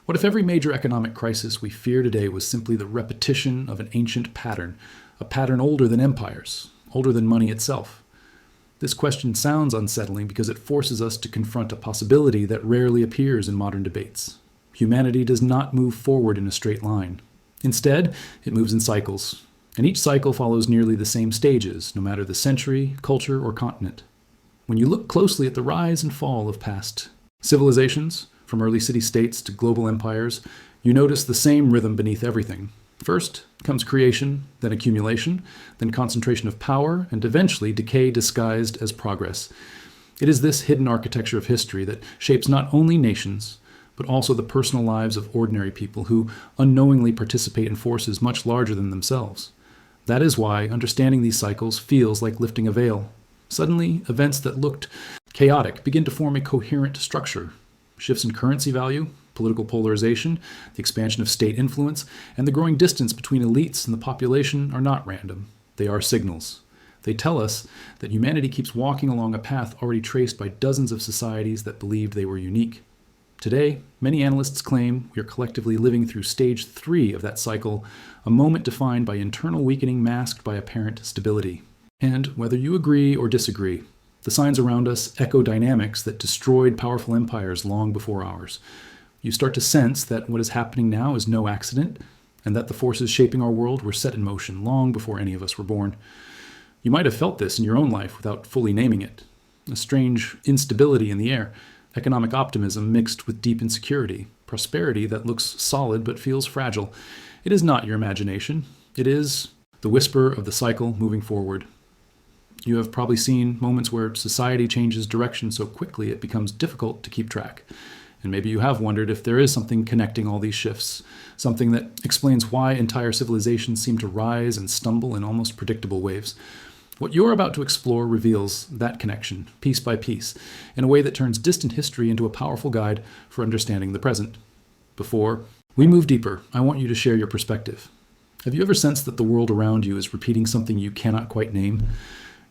What if every major economic crisis we fear today was simply the repetition of an ancient pattern, a pattern older than empires, older than money itself? This question sounds unsettling because it forces us to confront a possibility that rarely appears in modern debates. Humanity does not move forward in a straight line. Instead, it moves in cycles, and each cycle follows nearly the same stages, no matter the century, culture, or continent. When you look closely at the rise and fall of past civilizations, from early city-states to global empires, you notice the same rhythm beneath everything. First comes creation, then accumulation, then concentration of power, and eventually decay disguised as progress. It is this hidden architecture of history that shapes not only nations, but also the personal lives of ordinary people who unknowingly participate in forces much larger than themselves. That is why understanding these cycles feels like lifting a veil. Suddenly, events that looked chaotic begin to form a coherent structure. Shifts in currency value, political polarization, the expansion of state influence, and the growing distance between elites and the population are not random. They are signals. They tell us that humanity keeps walking along a path already traced by dozens of societies that believed they were unique. Today, many analysts claim we are collectively living through stage 3 of that cycle, a moment defined by internal weakening masked by apparent stability. And whether you agree or disagree, the signs around us echo dynamics that destroyed powerful empires long before ours. You start to sense that what is happening now is no accident, and that the forces shaping our world were set in motion long before any of us were born. You might have felt this in your own life without fully naming it. A strange instability in the air, economic optimism mixed with deep insecurity, prosperity that looks solid but feels fragile. It is not your imagination. It is the whisper of the cycle moving forward. You have probably seen moments where society changes direction so quickly it becomes difficult to keep track. And maybe you have wondered if there is something connecting all these shifts, something that explains why entire civilizations seem to rise and stumble in almost predictable waves. What you're about to explore reveals that connection, piece by piece, in a way that turns distant history into a powerful guide for understanding the present. Before we move deeper, I want you to share your perspective. Have you ever sensed that the world around you is repeating something you cannot quite name?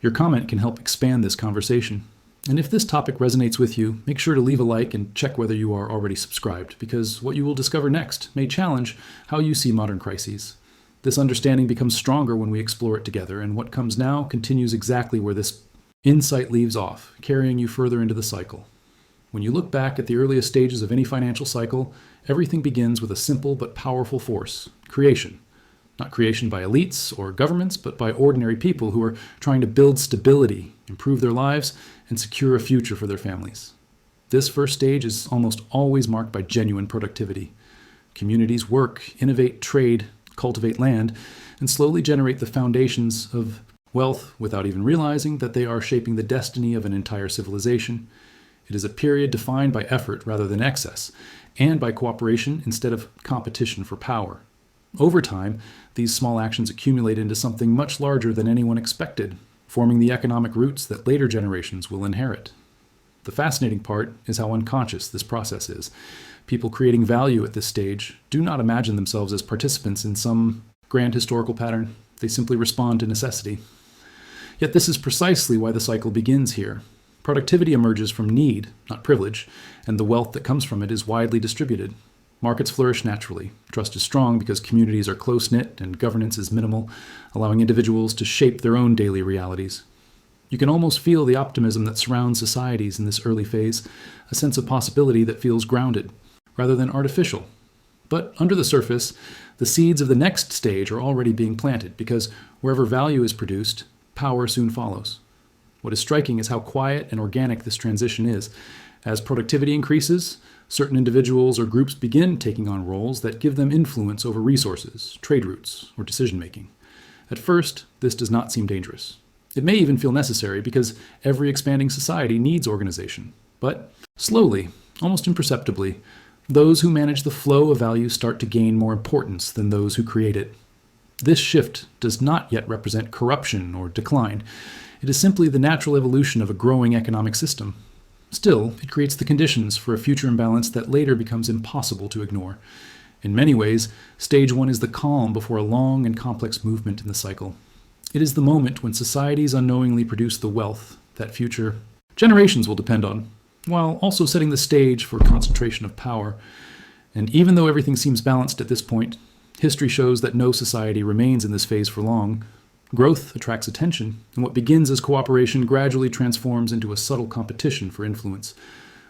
Your comment can help expand this conversation. And if this topic resonates with you, make sure to leave a like and check whether you are already subscribed, because what you will discover next may challenge how you see modern crises. This understanding becomes stronger when we explore it together, and what comes now continues exactly where this insight leaves off, carrying you further into the cycle. When you look back at the earliest stages of any financial cycle, everything begins with a simple but powerful force: creation. Not creation by elites or governments, but by ordinary people who are trying to build stability, improve their lives, and secure a future for their families. This first stage is almost always marked by genuine productivity. Communities work, innovate, trade, cultivate land, and slowly generate the foundations of wealth without even realizing that they are shaping the destiny of an entire civilization. It is a period defined by effort rather than excess, and by cooperation instead of competition for power. Over time, these small actions accumulate into something much larger than anyone expected, forming the economic roots that later generations will inherit. The fascinating part is how unconscious this process is. People creating value at this stage do not imagine themselves as participants in some grand historical pattern. They simply respond to necessity. Yet this is precisely why the cycle begins here. Productivity emerges from need, not privilege, and the wealth that comes from it is widely distributed. Markets flourish naturally. Trust is strong because communities are close-knit and governance is minimal, allowing individuals to shape their own daily realities. You can almost feel the optimism that surrounds societies in this early phase, a sense of possibility that feels grounded, rather than artificial. But under the surface, the seeds of the next stage are already being planted, because wherever value is produced, power soon follows. What is striking is how quiet and organic this transition is. As productivity increases, certain individuals or groups begin taking on roles that give them influence over resources, trade routes, or decision-making. At first, this does not seem dangerous. It may even feel necessary because every expanding society needs organization. But slowly, almost imperceptibly, those who manage the flow of value start to gain more importance than those who create it. This shift does not yet represent corruption or decline. It is simply the natural evolution of a growing economic system. Still, it creates the conditions for a future imbalance that later becomes impossible to ignore. In many ways, stage 1 is the calm before a long and complex movement in the cycle. It is the moment when societies unknowingly produce the wealth that future generations will depend on, while also setting the stage for concentration of power. And even though everything seems balanced at this point, history shows that no society remains in this phase for long. Growth attracts attention, and what begins as cooperation gradually transforms into a subtle competition for influence.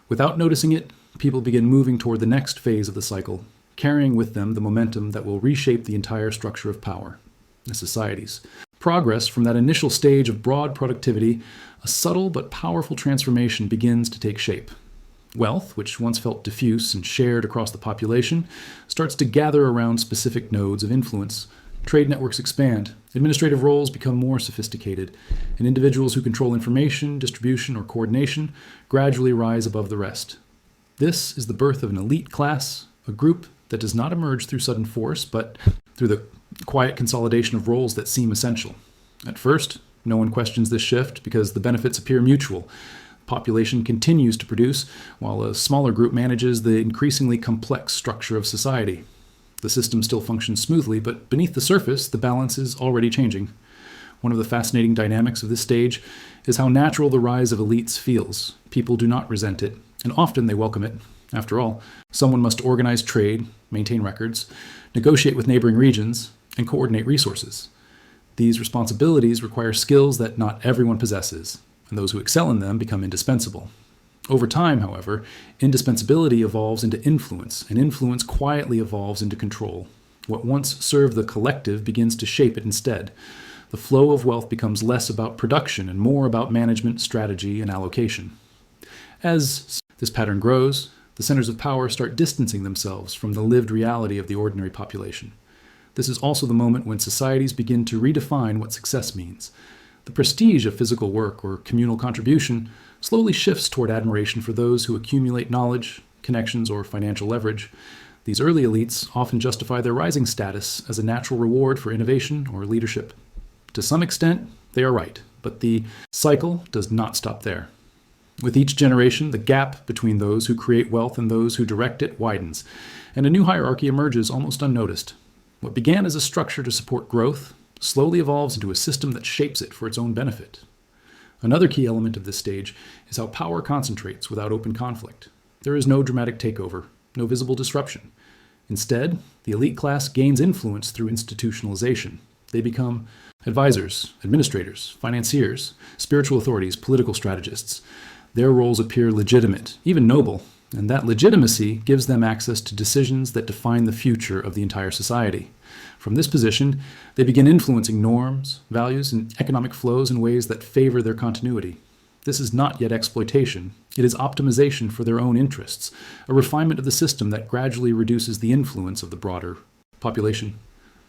Without noticing it, people begin moving toward the next phase of the cycle, carrying with them the momentum that will reshape the entire structure of power, the societies. Progress from that initial stage of broad productivity, a subtle but powerful transformation begins to take shape. Wealth, which once felt diffuse and shared across the population, starts to gather around specific nodes of influence. Trade networks expand, administrative roles become more sophisticated, and individuals who control information, distribution, or coordination gradually rise above the rest. This is the birth of an elite class, a group that does not emerge through sudden force, but through the quiet consolidation of roles that seem essential. At first, no one questions this shift because the benefits appear mutual. Population continues to produce, while a smaller group manages the increasingly complex structure of society. The system still functions smoothly, but beneath the surface, the balance is already changing. One of the fascinating dynamics of this stage is how natural the rise of elites feels. People do not resent it, and often they welcome it. After all, someone must organize trade, maintain records, negotiate with neighboring regions, and coordinate resources. These responsibilities require skills that not everyone possesses, and those who excel in them become indispensable. Over time, however, indispensability evolves into influence, and influence quietly evolves into control. What once served the collective begins to shape it instead. The flow of wealth becomes less about production and more about management, strategy, and allocation. As this pattern grows, the centers of power start distancing themselves from the lived reality of the ordinary population. This is also the moment when societies begin to redefine what success means. The prestige of physical work or communal contribution slowly shifts toward admiration for those who accumulate knowledge, connections, or financial leverage. These early elites often justify their rising status as a natural reward for innovation or leadership. To some extent, they are right, but the cycle does not stop there. With each generation, the gap between those who create wealth and those who direct it widens, and a new hierarchy emerges almost unnoticed. What began as a structure to support growth slowly evolves into a system that shapes it for its own benefit. Another key element of this stage is how power concentrates without open conflict. There is no dramatic takeover, no visible disruption. Instead, the elite class gains influence through institutionalization. They become advisors, administrators, financiers, spiritual authorities, political strategists. Their roles appear legitimate, even noble, and that legitimacy gives them access to decisions that define the future of the entire society. From this position, they begin influencing norms, values, and economic flows in ways that favor their continuity. This is not yet exploitation. It is optimization for their own interests, a refinement of the system that gradually reduces the influence of the broader population.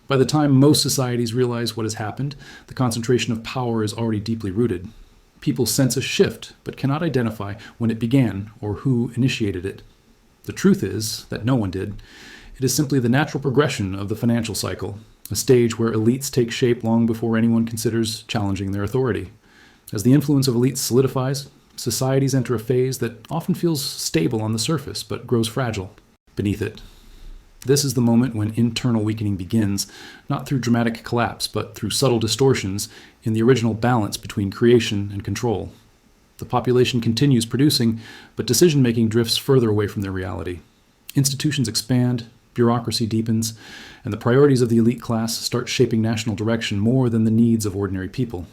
By the time most societies realize what has happened, the concentration of power is already deeply rooted. People sense a shift, but cannot identify when it began or who initiated it. The truth is that no one did. It is simply the natural progression of the financial cycle, a stage where elites take shape long before anyone considers challenging their authority. As the influence of elites solidifies, societies enter a phase that often feels stable on the surface but grows fragile beneath it. This is the moment when internal weakening begins, not through dramatic collapse, but through subtle distortions in the original balance between creation and control. The population continues producing, but decision-making drifts further away from their reality. Institutions expand, bureaucracy deepens, and the priorities of the elite class start shaping national direction more than the needs of ordinary people.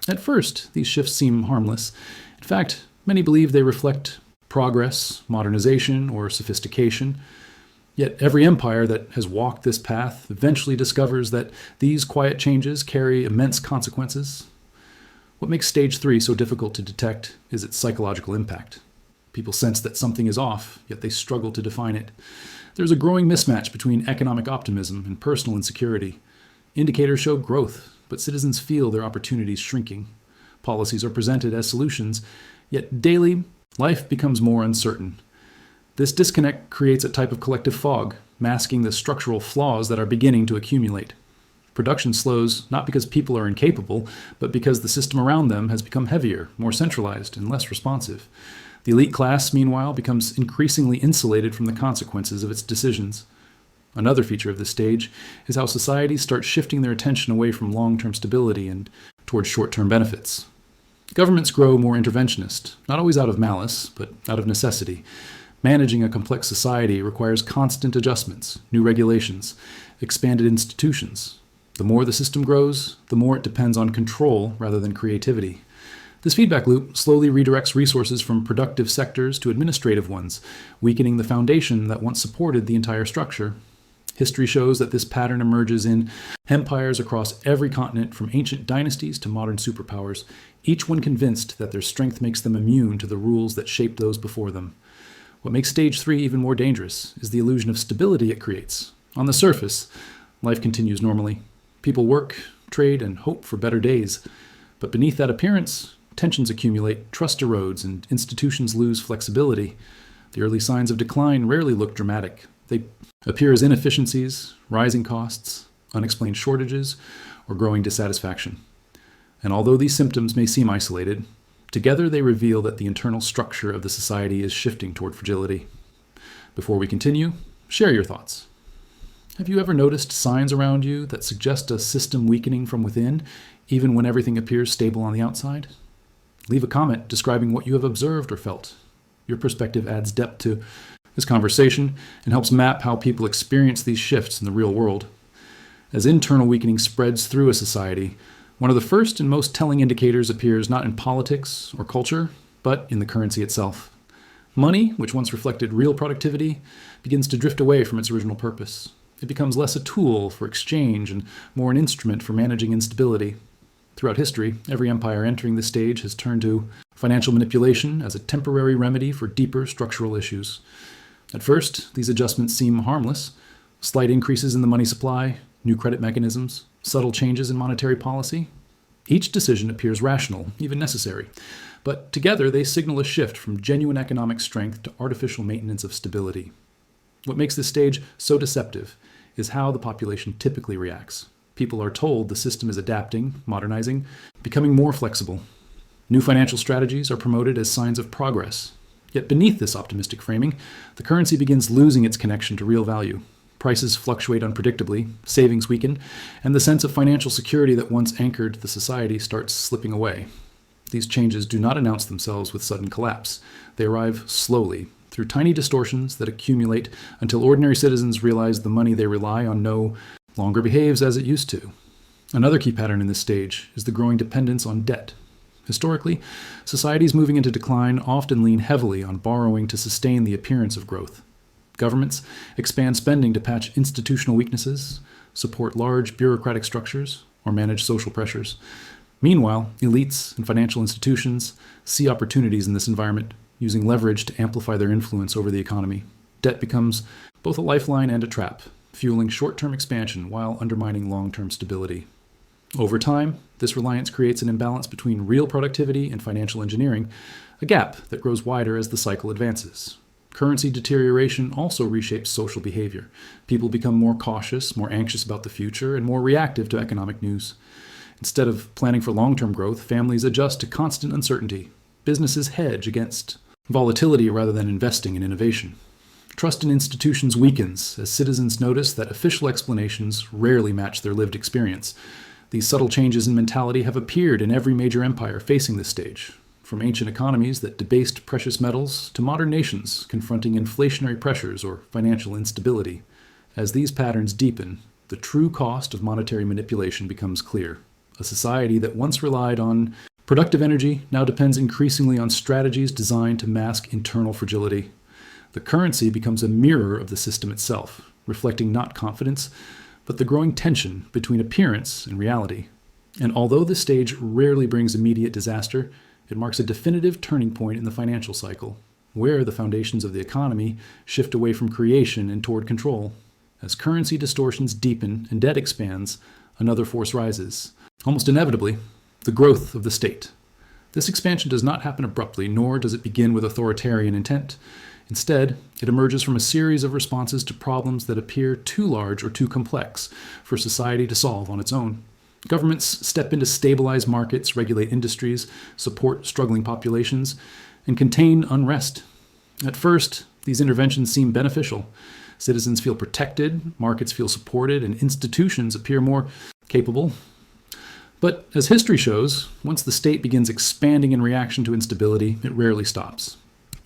At first, these shifts seem harmless. In fact, many believe they reflect progress, modernization, or sophistication. Yet every empire that has walked this path eventually discovers that these quiet changes carry immense consequences. What makes stage 3 so difficult to detect is its psychological impact. People sense that something is off, yet they struggle to define it. There's a growing mismatch between economic optimism and personal insecurity. Indicators show growth, but citizens feel their opportunities shrinking. Policies are presented as solutions, yet daily, life becomes more uncertain. This disconnect creates a type of collective fog, masking the structural flaws that are beginning to accumulate. Production slows not because people are incapable, but because the system around them has become heavier, more centralized, and less responsive. The elite class, meanwhile, becomes increasingly insulated from the consequences of its decisions. Another feature of this stage is how societies start shifting their attention away from long-term stability and towards short-term benefits. Governments grow more interventionist, not always out of malice, but out of necessity. Managing a complex society requires constant adjustments, new regulations, expanded institutions. The more the system grows, the more it depends on control rather than creativity. This feedback loop slowly redirects resources from productive sectors to administrative ones, weakening the foundation that once supported the entire structure. History shows that this pattern emerges in empires across every continent, from ancient dynasties to modern superpowers, each one convinced that their strength makes them immune to the rules that shaped those before them. What makes Stage 3 even more dangerous is the illusion of stability it creates. On the surface, life continues normally. People work, trade, and hope for better days. But beneath that appearance, tensions accumulate, trust erodes, and institutions lose flexibility. The early signs of decline rarely look dramatic. They appear as inefficiencies, rising costs, unexplained shortages, or growing dissatisfaction. And although these symptoms may seem isolated, together they reveal that the internal structure of the society is shifting toward fragility. Before we continue, share your thoughts. Have you ever noticed signs around you that suggest a system weakening from within, even when everything appears stable on the outside? Leave a comment describing what you have observed or felt. Your perspective adds depth to this conversation and helps map how people experience these shifts in the real world. As internal weakening spreads through a society, one of the first and most telling indicators appears not in politics or culture, but in the currency itself. Money, which once reflected real productivity, begins to drift away from its original purpose. It becomes less a tool for exchange and more an instrument for managing instability. Throughout history, every empire entering this stage has turned to financial manipulation as a temporary remedy for deeper structural issues. At first, these adjustments seem harmless. Slight increases in the money supply, new credit mechanisms, subtle changes in monetary policy. Each decision appears rational, even necessary. But together, they signal a shift from genuine economic strength to artificial maintenance of stability. What makes this stage so deceptive is how the population typically reacts. People are told the system is adapting, modernizing, becoming more flexible. New financial strategies are promoted as signs of progress. Yet beneath this optimistic framing, the currency begins losing its connection to real value. Prices fluctuate unpredictably, savings weaken, and the sense of financial security that once anchored the society starts slipping away. These changes do not announce themselves with sudden collapse. They arrive slowly, through tiny distortions that accumulate until ordinary citizens realize the money they rely on no longer behaves as it used to. Another key pattern in this stage is the growing dependence on debt. Historically, societies moving into decline often lean heavily on borrowing to sustain the appearance of growth. Governments expand spending to patch institutional weaknesses, support large bureaucratic structures, or manage social pressures. Meanwhile, elites and financial institutions see opportunities in this environment, using leverage to amplify their influence over the economy. Debt becomes both a lifeline and a trap, fueling short-term expansion while undermining long-term stability. Over time, this reliance creates an imbalance between real productivity and financial engineering, a gap that grows wider as the cycle advances. Currency deterioration also reshapes social behavior. People become more cautious, more anxious about the future, and more reactive to economic news. Instead of planning for long-term growth, families adjust to constant uncertainty. Businesses hedge against volatility rather than investing in innovation. Trust in institutions weakens as citizens notice that official explanations rarely match their lived experience. These subtle changes in mentality have appeared in every major empire facing this stage, from ancient economies that debased precious metals to modern nations confronting inflationary pressures or financial instability. As these patterns deepen, the true cost of monetary manipulation becomes clear. A society that once relied on productive energy now depends increasingly on strategies designed to mask internal fragility. The currency becomes a mirror of the system itself, reflecting not confidence, but the growing tension between appearance and reality. And although this stage rarely brings immediate disaster, it marks a definitive turning point in the financial cycle, where the foundations of the economy shift away from creation and toward control. As currency distortions deepen and debt expands, another force rises. Almost inevitably, the growth of the state. This expansion does not happen abruptly, nor does it begin with authoritarian intent. Instead, it emerges from a series of responses to problems that appear too large or too complex for society to solve on its own. Governments step in to stabilize markets, regulate industries, support struggling populations, and contain unrest. At first, these interventions seem beneficial. Citizens feel protected, markets feel supported, and institutions appear more capable. But as history shows, once the state begins expanding in reaction to instability, it rarely stops.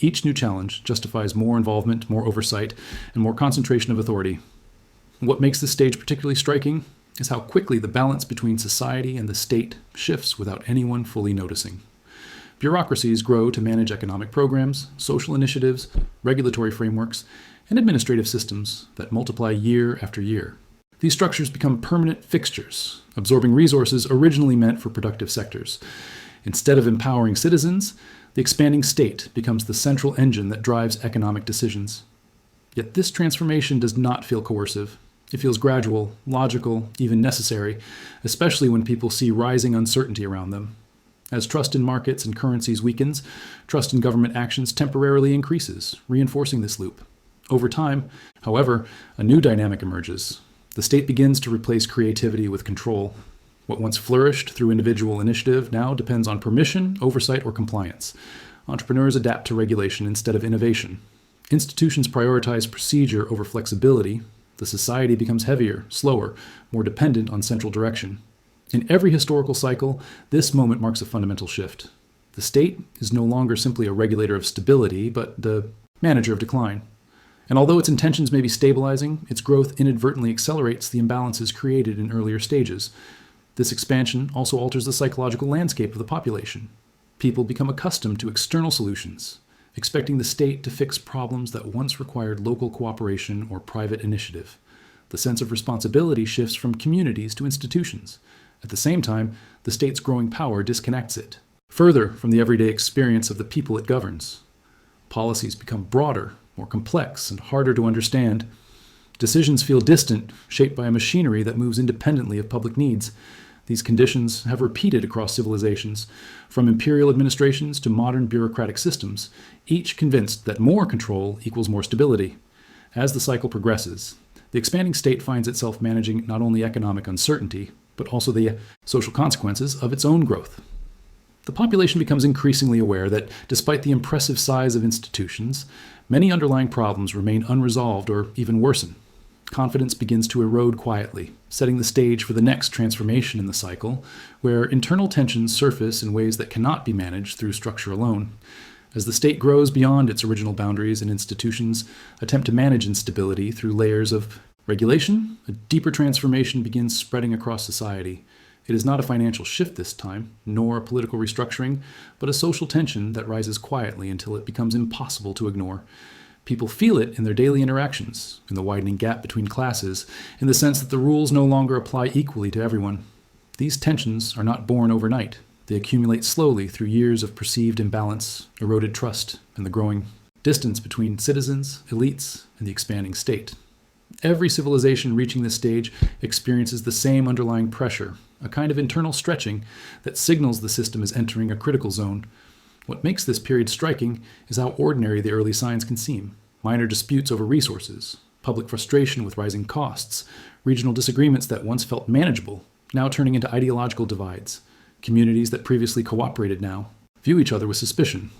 Each new challenge justifies more involvement, more oversight, and more concentration of authority. What makes this stage particularly striking is how quickly the balance between society and the state shifts without anyone fully noticing. Bureaucracies grow to manage economic programs, social initiatives, regulatory frameworks, and administrative systems that multiply year after year. These structures become permanent fixtures, absorbing resources originally meant for productive sectors. Instead of empowering citizens, the expanding state becomes the central engine that drives economic decisions. Yet this transformation does not feel coercive. It feels gradual, logical, even necessary, especially when people see rising uncertainty around them. As trust in markets and currencies weakens, trust in government actions temporarily increases, reinforcing this loop. Over time, however, a new dynamic emerges. The state begins to replace creativity with control. What once flourished through individual initiative now depends on permission, oversight, or compliance. Entrepreneurs adapt to regulation instead of innovation. Institutions prioritize procedure over flexibility. The society becomes heavier, slower, more dependent on central direction. In every historical cycle, this moment marks a fundamental shift. The state is no longer simply a regulator of stability, but the manager of decline. And although its intentions may be stabilizing, its growth inadvertently accelerates the imbalances created in earlier stages. This expansion also alters the psychological landscape of the population. People become accustomed to external solutions, expecting the state to fix problems that once required local cooperation or private initiative. The sense of responsibility shifts from communities to institutions. At the same time, the state's growing power disconnects it further from the everyday experience of the people it governs. Policies become broader, more complex, and harder to understand. Decisions feel distant, shaped by a machinery that moves independently of public needs. These conditions have repeated across civilizations, from imperial administrations to modern bureaucratic systems, each convinced that more control equals more stability. As the cycle progresses, the expanding state finds itself managing not only economic uncertainty, but also the social consequences of its own growth. The population becomes increasingly aware that, despite the impressive size of institutions, many underlying problems remain unresolved or even worsen. Confidence begins to erode quietly, setting the stage for the next transformation in the cycle, where internal tensions surface in ways that cannot be managed through structure alone. As the state grows beyond its original boundaries and institutions attempt to manage instability through layers of regulation, a deeper transformation begins spreading across society. It is not a financial shift this time, nor a political restructuring, but a social tension that rises quietly until it becomes impossible to ignore. People feel it in their daily interactions, in the widening gap between classes, in the sense that the rules no longer apply equally to everyone. These tensions are not born overnight. They accumulate slowly through years of perceived imbalance, eroded trust, and the growing distance between citizens, elites, and the expanding state. Every civilization reaching this stage experiences the same underlying pressure, a kind of internal stretching that signals the system is entering a critical zone. What makes this period striking is how ordinary the early signs can seem. Minor disputes over resources, public frustration with rising costs, regional disagreements that once felt manageable, now turning into ideological divides. Communities that previously cooperated now view each other with suspicion.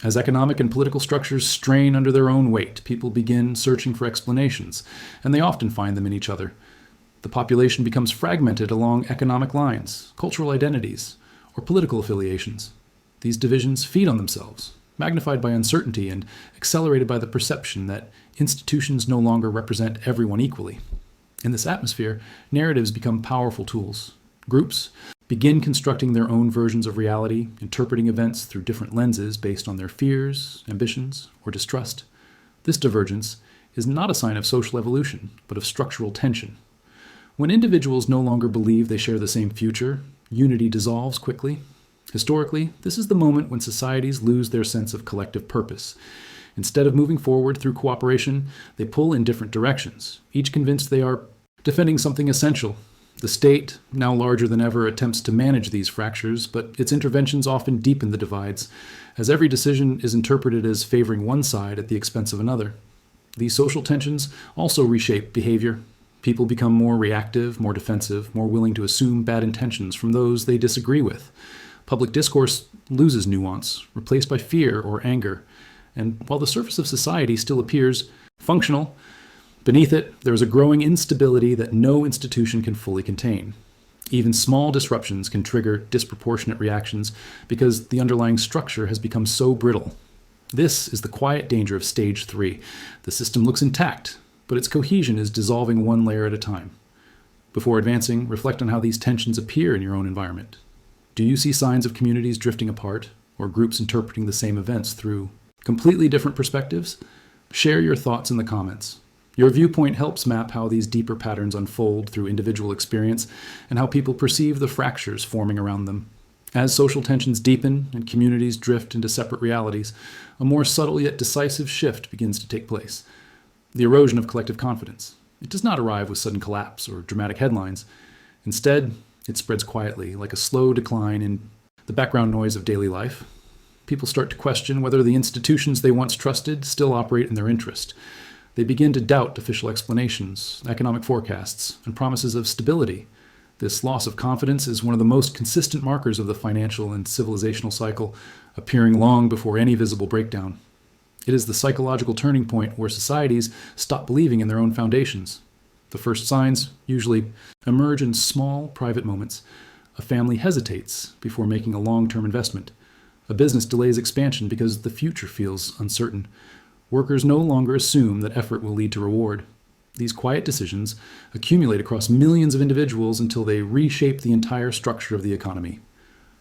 As economic and political structures strain under their own weight, people begin searching for explanations, and they often find them in each other. The population becomes fragmented along economic lines, cultural identities, or political affiliations. These divisions feed on themselves, magnified by uncertainty and accelerated by the perception that institutions no longer represent everyone equally. In this atmosphere, narratives become powerful tools. Groups begin constructing their own versions of reality, interpreting events through different lenses based on their fears, ambitions, or distrust. This divergence is not a sign of social evolution, but of structural tension. When individuals no longer believe they share the same future, unity dissolves quickly. Historically, this is the moment when societies lose their sense of collective purpose. Instead of moving forward through cooperation, they pull in different directions, each convinced they are defending something essential. The state, now larger than ever, attempts to manage these fractures, but its interventions often deepen the divides, as every decision is interpreted as favoring one side at the expense of another. These social tensions also reshape behavior. People become more reactive, more defensive, more willing to assume bad intentions from those they disagree with. Public discourse loses nuance, replaced by fear or anger. And while the surface of society still appears functional, beneath it there is a growing instability that no institution can fully contain. Even small disruptions can trigger disproportionate reactions because the underlying structure has become so brittle. This is the quiet danger of stage 3. The system looks intact, but its cohesion is dissolving one layer at a time. Before advancing, reflect on how these tensions appear in your own environment. Do you see signs of communities drifting apart, or groups interpreting the same events through completely different perspectives? Share your thoughts in the comments. Your viewpoint helps map how these deeper patterns unfold through individual experience and how people perceive the fractures forming around them. As social tensions deepen and communities drift into separate realities, a more subtle yet decisive shift begins to take place. The erosion of collective confidence. It does not arrive with sudden collapse or dramatic headlines. Instead, it spreads quietly, like a slow decline in the background noise of daily life. People start to question whether the institutions they once trusted still operate in their interest. They begin to doubt official explanations, economic forecasts, and promises of stability. This loss of confidence is one of the most consistent markers of the financial and civilizational cycle, appearing long before any visible breakdown. It is the psychological turning point where societies stop believing in their own foundations. The first signs usually emerge in small, private moments. A family hesitates before making a long-term investment. A business delays expansion because the future feels uncertain. Workers no longer assume that effort will lead to reward. These quiet decisions accumulate across millions of individuals until they reshape the entire structure of the economy.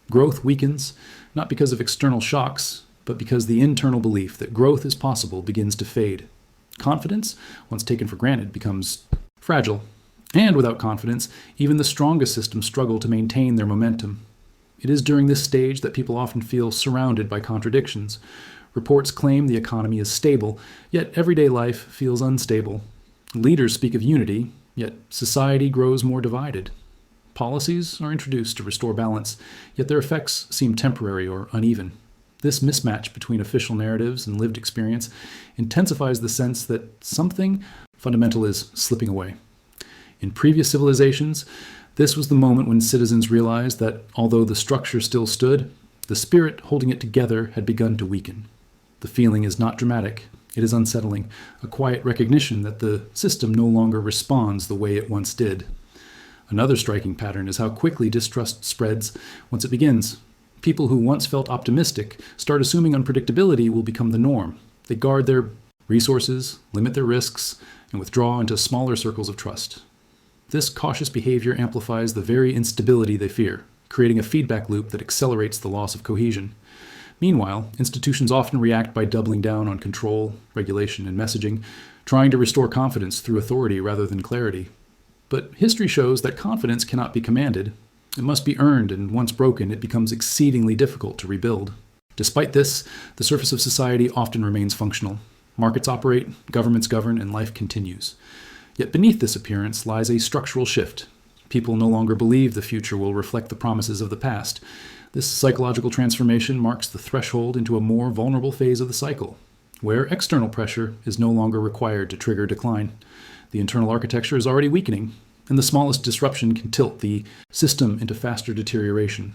Growth weakens, not because of external shocks, but because the internal belief that growth is possible begins to fade. Confidence, once taken for granted, becomes fragile. And without confidence, even the strongest systems struggle to maintain their momentum. It is during this stage that people often feel surrounded by contradictions. Reports claim the economy is stable, yet everyday life feels unstable. Leaders speak of unity, yet society grows more divided. Policies are introduced to restore balance, yet their effects seem temporary or uneven. This mismatch between official narratives and lived experience intensifies the sense that something fundamental is slipping away. In previous civilizations, this was the moment when citizens realized that although the structure still stood, the spirit holding it together had begun to weaken. The feeling is not dramatic, it is unsettling, a quiet recognition that the system no longer responds the way it once did. Another striking pattern is how quickly distrust spreads once it begins. People who once felt optimistic start assuming unpredictability will become the norm. They guard their resources, limit their risks, and withdraw into smaller circles of trust. This cautious behavior amplifies the very instability they fear, creating a feedback loop that accelerates the loss of cohesion. Meanwhile, institutions often react by doubling down on control, regulation, and messaging, trying to restore confidence through authority rather than clarity. But history shows that confidence cannot be commanded. It must be earned, and once broken, it becomes exceedingly difficult to rebuild. Despite this, the surface of society often remains functional. Markets operate, governments govern, and life continues. Yet beneath this appearance lies a structural shift. People no longer believe the future will reflect the promises of the past. This psychological transformation marks the threshold into a more vulnerable phase of the cycle, where external pressure is no longer required to trigger decline. The internal architecture is already weakening, and the smallest disruption can tilt the system into faster deterioration.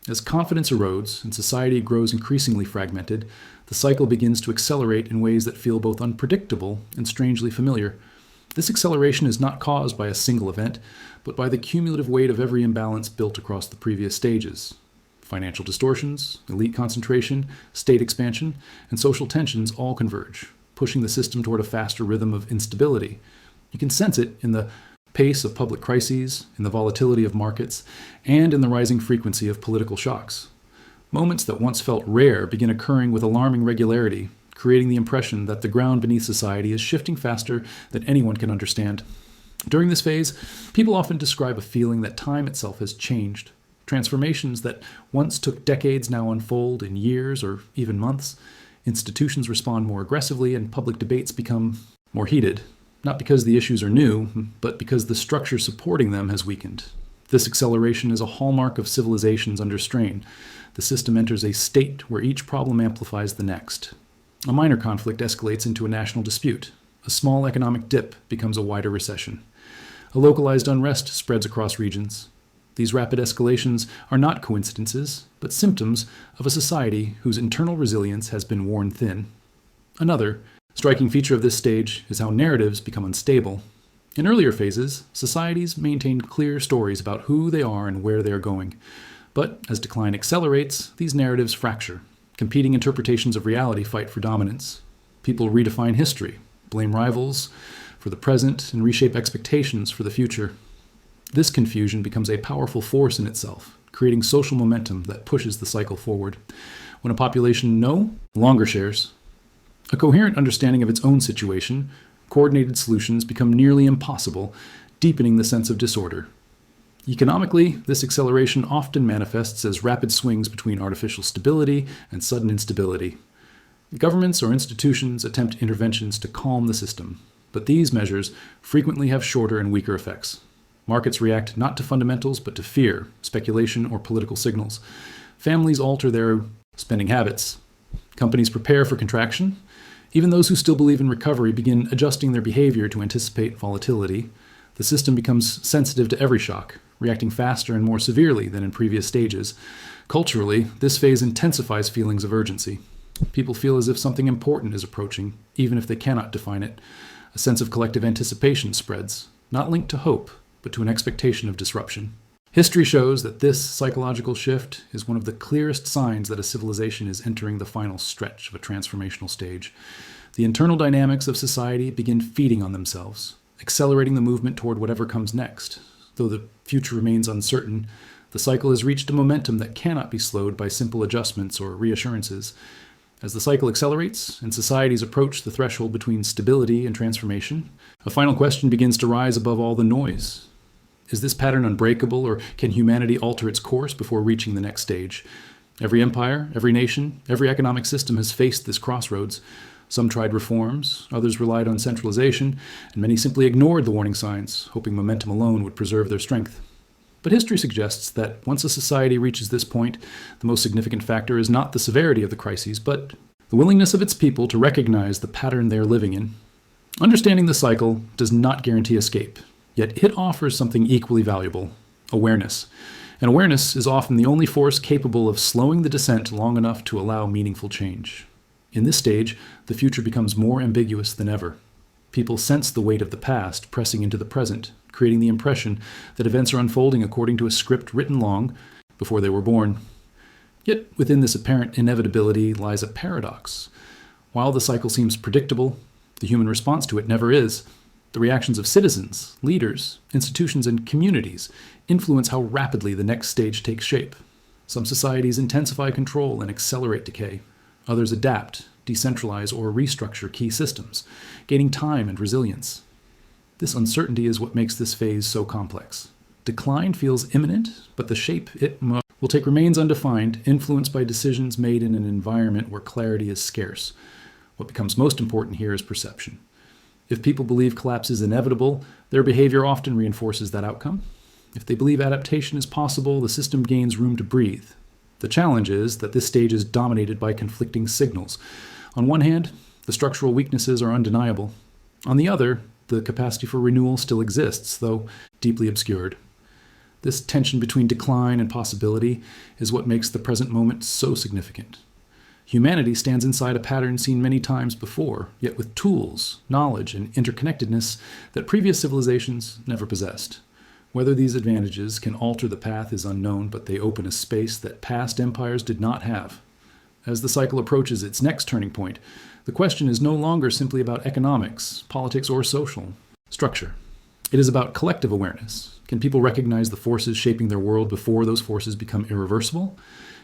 As confidence erodes and society grows increasingly fragmented, the cycle begins to accelerate in ways that feel both unpredictable and strangely familiar. This acceleration is not caused by a single event, but by the cumulative weight of every imbalance built across the previous stages. Financial distortions, elite concentration, state expansion, and social tensions all converge, pushing the system toward a faster rhythm of instability. You can sense it in the pace of public crises, in the volatility of markets, and in the rising frequency of political shocks. Moments that once felt rare begin occurring with alarming regularity, creating the impression that the ground beneath society is shifting faster than anyone can understand. During this phase, people often describe a feeling that time itself has changed. Transformations that once took decades now unfold in years or even months. Institutions respond more aggressively and public debates become more heated, not because the issues are new, but because the structure supporting them has weakened. This acceleration is a hallmark of civilizations under strain. The system enters a state where each problem amplifies the next. A minor conflict escalates into a national dispute. A small economic dip becomes a wider recession. A localized unrest spreads across regions. These rapid escalations are not coincidences, but symptoms of a society whose internal resilience has been worn thin. Another striking feature of this stage is how narratives become unstable. In earlier phases, societies maintained clear stories about who they are and where they are going. But as decline accelerates, these narratives fracture. Competing interpretations of reality fight for dominance. People redefine history, blame rivals for the present, and reshape expectations for the future. This confusion becomes a powerful force in itself, creating social momentum that pushes the cycle forward. When a population no longer shares a coherent understanding of its own situation, coordinated solutions become nearly impossible, deepening the sense of disorder. Economically, this acceleration often manifests as rapid swings between artificial stability and sudden instability. Governments or institutions attempt interventions to calm the system, but these measures frequently have shorter and weaker effects. Markets react not to fundamentals, but to fear, speculation, or political signals. Families alter their spending habits. Companies prepare for contraction. Even those who still believe in recovery begin adjusting their behavior to anticipate volatility. The system becomes sensitive to every shock, reacting faster and more severely than in previous stages. Culturally, this phase intensifies feelings of urgency. People feel as if something important is approaching, even if they cannot define it. A sense of collective anticipation spreads, not linked to hope, but to an expectation of disruption. History shows that this psychological shift is one of the clearest signs that a civilization is entering the final stretch of a transformational stage. The internal dynamics of society begin feeding on themselves, accelerating the movement toward whatever comes next. Though the future remains uncertain, the cycle has reached a momentum that cannot be slowed by simple adjustments or reassurances. As the cycle accelerates and societies approach the threshold between stability and transformation, a final question begins to rise above all the noise. Is this pattern unbreakable, or can humanity alter its course before reaching the next stage? Every empire, every nation, every economic system has faced this crossroads. Some tried reforms, others relied on centralization, and many simply ignored the warning signs, hoping momentum alone would preserve their strength. But history suggests that once a society reaches this point, the most significant factor is not the severity of the crises, but the willingness of its people to recognize the pattern they are living in. Understanding the cycle does not guarantee escape, yet it offers something equally valuable: awareness. And awareness is often the only force capable of slowing the descent long enough to allow meaningful change. In this stage, the future becomes more ambiguous than ever. People sense the weight of the past pressing into the present, creating the impression that events are unfolding according to a script written long before they were born. Yet within this apparent inevitability lies a paradox. While the cycle seems predictable, the human response to it never is. The reactions of citizens, leaders, institutions, and communities influence how rapidly the next stage takes shape. Some societies intensify control and accelerate decay. Others adapt, decentralize, or restructure key systems, gaining time and resilience. This uncertainty is what makes this phase so complex. Decline feels imminent, but the shape it will take remains undefined, influenced by decisions made in an environment where clarity is scarce. What becomes most important here is perception. If people believe collapse is inevitable, their behavior often reinforces that outcome. If they believe adaptation is possible, the system gains room to breathe. The challenge is that this stage is dominated by conflicting signals. On one hand, the structural weaknesses are undeniable. On the other, the capacity for renewal still exists, though deeply obscured. This tension between decline and possibility is what makes the present moment so significant. Humanity stands inside a pattern seen many times before, yet with tools, knowledge, and interconnectedness that previous civilizations never possessed. Whether these advantages can alter the path is unknown, but they open a space that past empires did not have. As the cycle approaches its next turning point, the question is no longer simply about economics, politics, or social structure. It is about collective awareness. Can people recognize the forces shaping their world before those forces become irreversible?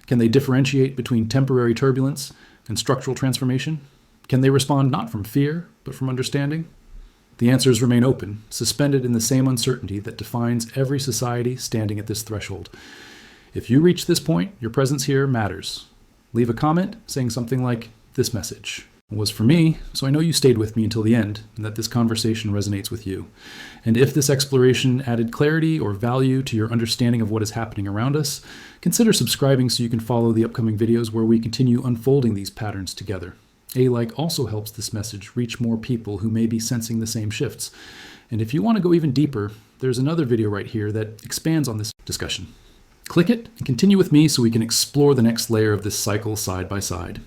Can they differentiate between temporary turbulence and structural transformation? Can they respond not from fear, but from understanding? The answers remain open, suspended in the same uncertainty that defines every society standing at this threshold. If you reach this point, your presence here matters. Leave a comment saying something like, "This message was for me, so I know you stayed with me until the end, and that this conversation resonates with you. And if this exploration added clarity or value to your understanding of what is happening around us, consider subscribing so you can follow the upcoming videos where we continue unfolding these patterns together. A like also helps this message reach more people who may be sensing the same shifts. And if you want to go even deeper, there's another video right here that expands on this discussion. Click it and continue with me so we can explore the next layer of this cycle side by side.